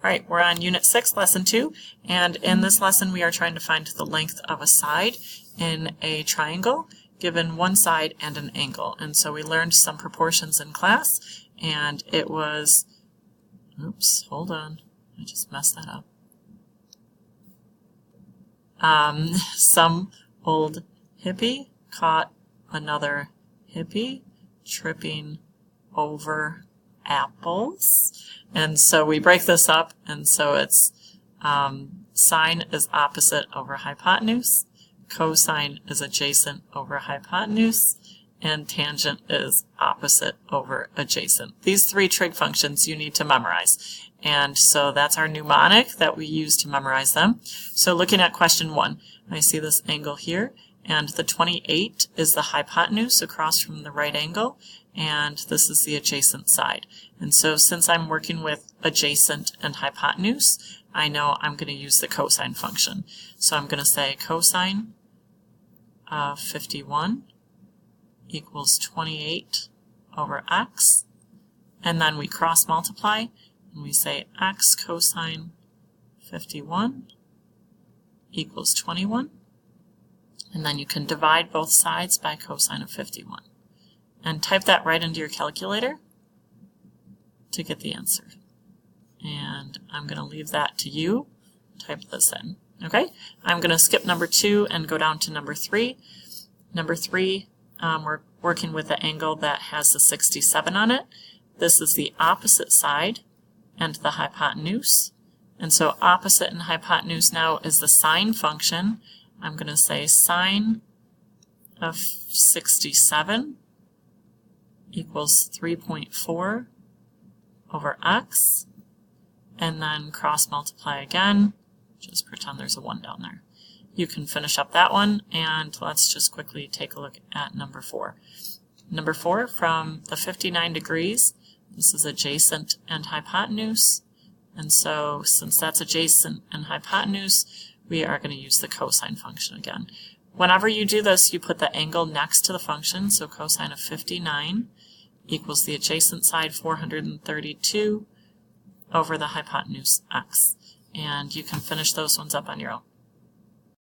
All right, we're on Unit 6, Lesson 2, and in this lesson we are trying to find the length of a side in a triangle given one side and an angle. And so we learned some proportions in class, and it was, oops, hold on, I just messed that up. Some old hippie caught another hippie tripping over apples. And so we break this up, and so it's sine is opposite over hypotenuse, cosine is adjacent over hypotenuse, and tangent is opposite over adjacent. These three trig functions you need to memorize. And so that's our mnemonic that we use to memorize them. So looking at question 1, I see this angle here, and the 28 is the hypotenuse across from the right angle, and this is the adjacent side. And so since I'm working with adjacent and hypotenuse, I know I'm going to use the cosine function. So I'm going to say cosine of 51 equals 28 over x, and then we cross multiply, and we say x cosine 51 equals 21, and then you can divide both sides by cosine of 51. And type that right into your calculator to get the answer. And I'm going to leave that to you. Type this in. Okay? I'm going to skip number 2 and go down to number 3. Number 3, we're working with the angle that has the 67 on it. This is the opposite side and the hypotenuse. And so opposite and hypotenuse now is the sine function. I'm going to say sine of 67 equals 3.4 over x, and then cross multiply again. Just pretend there's a 1 down there. You can finish up that one, and let's just quickly take a look at number 4. Number 4, from the 59 degrees, this is adjacent and hypotenuse, and so since that's adjacent and hypotenuse, we are going to use the cosine function again. Whenever you do this, you put the angle next to the function, so cosine of 59 equals the adjacent side 432 over the hypotenuse x. And you can finish those ones up on your own.